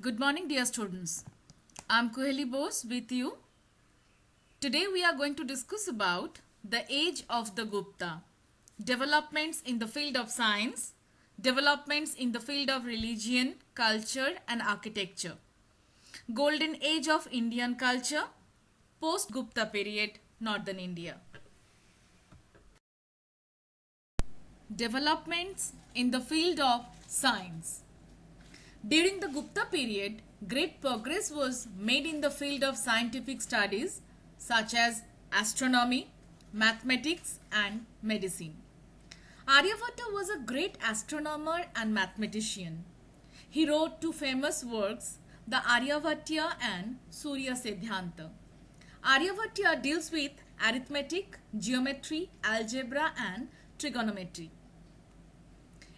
Good morning, dear students. I'm Kuheli Bose with you. Today we are going to discuss about the age of the Gupta, developments in the field of science, developments in the field of religion, culture and architecture, golden age of Indian culture, post-Gupta period, northern India. Developments in the field of science. During the Gupta period, great progress was made in the field of scientific studies such as astronomy, mathematics and medicine. Aryabhatta was a great astronomer and mathematician. He wrote two famous works, the Aryabhatiya and Surya Siddhanta. Aryabhatiya deals with arithmetic, geometry, algebra and trigonometry.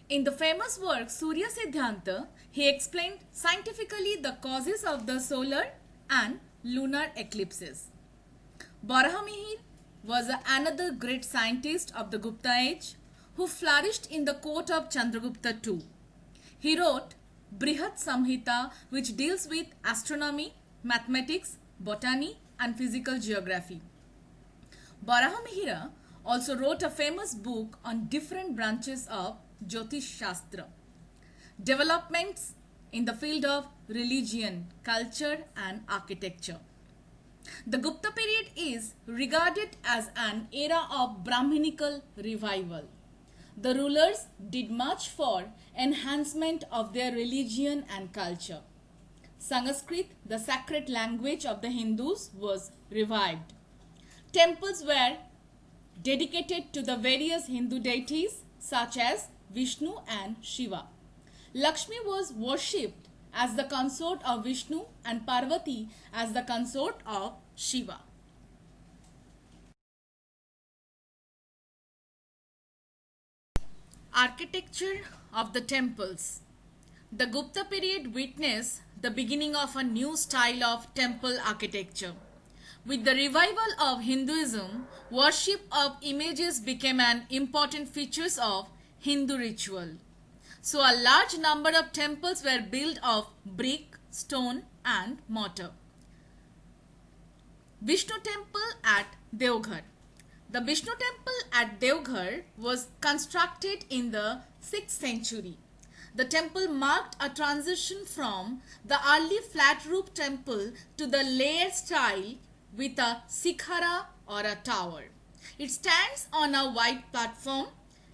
In the famous work Surya Siddhanta, he explained scientifically the causes of the solar and lunar eclipses. Barahamihir was another great scientist of the Gupta age who flourished in the court of Chandragupta II. He wrote Brihat Samhita, which deals with astronomy, mathematics, botany and physical geography. Barahamihira also wrote a famous book on different branches of Jyotish Shastra. Developments in the field of religion, culture and architecture. The Gupta period is regarded as an era of Brahminical revival. The rulers did much for enhancement of their religion and culture. Sanskrit, the sacred language of the Hindus, was revived. Temples were dedicated to the various Hindu deities such as Vishnu and Shiva. Lakshmi was worshipped as the consort of Vishnu and Parvati as the consort of Shiva. Architecture of the temples. The Gupta period witnessed the beginning of a new style of temple architecture. With the revival of Hinduism, worship of images became an important feature of Hindu ritual. So a large number of temples were built of brick, stone and mortar. Vishnu temple at Deoghar. The Vishnu temple at Deoghar was constructed in the 6th century. The temple marked a transition from the early flat roof temple to the layered style with a sikhara or a tower. It stands on a wide platform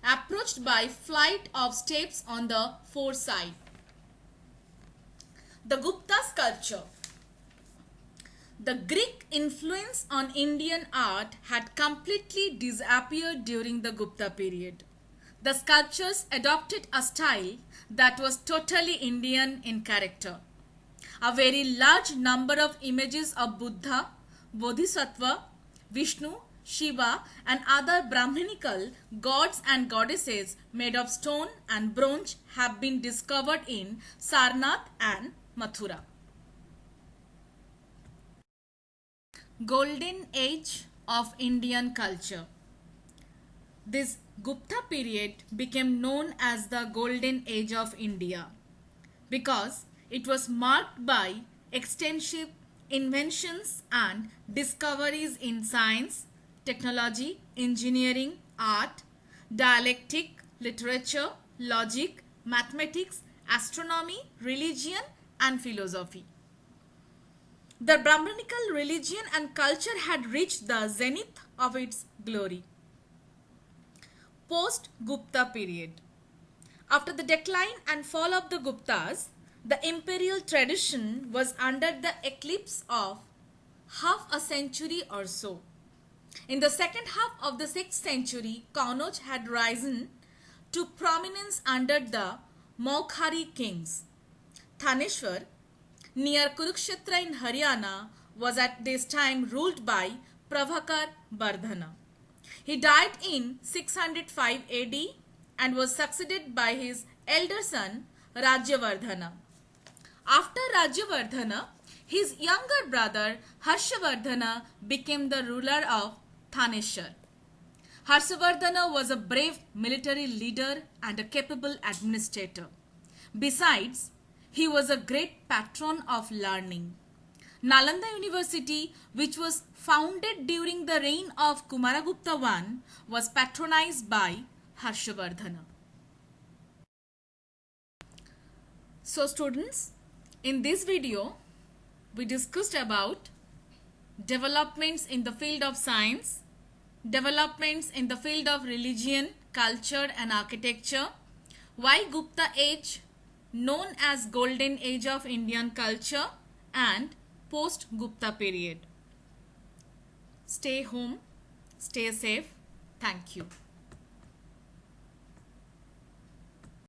approached by flight of steps on the four sides. The Gupta sculpture. The Greek influence on Indian art had completely disappeared during the Gupta period. The sculptures adopted a style that was totally Indian in character. A very large number of images of Buddha, Bodhisattva, Vishnu, Shiva and other Brahminical gods and goddesses made of stone and bronze have been discovered in Sarnath and Mathura. Golden Age of Indian culture. This Gupta period became known as the Golden Age of India because it was marked by extensive inventions and discoveries in science, technology, engineering, art, dialectic, literature, logic, mathematics, astronomy, religion and philosophy. The Brahminical religion and culture had reached the zenith of its glory. Post-Gupta period. After the decline and fall of the Guptas, the imperial tradition was under the eclipse of half a century or so. In the second half of the 6th century, Kannauj had risen to prominence under the Maukhari kings. Thaneshwar, near Kurukshetra in Haryana, was at this time ruled by Prabhakar Bardhana. He died in 605 AD and was succeeded by his elder son Rajyavardhana. After Rajyavardhana, his younger brother Harshavardhana became the ruler of Thaneshwar. Harshavardhana was a brave military leader and a capable administrator. Besides, He was a great patron of learning. Nalanda University, which was founded during the reign of Kumaragupta I, was patronized by Harshavardhana. So students, in this video, we discussed about developments in the field of science, developments in the field of religion, culture and architecture, why Gupta age known as golden age of Indian culture, and post Gupta period. Stay home, stay safe. Thank you.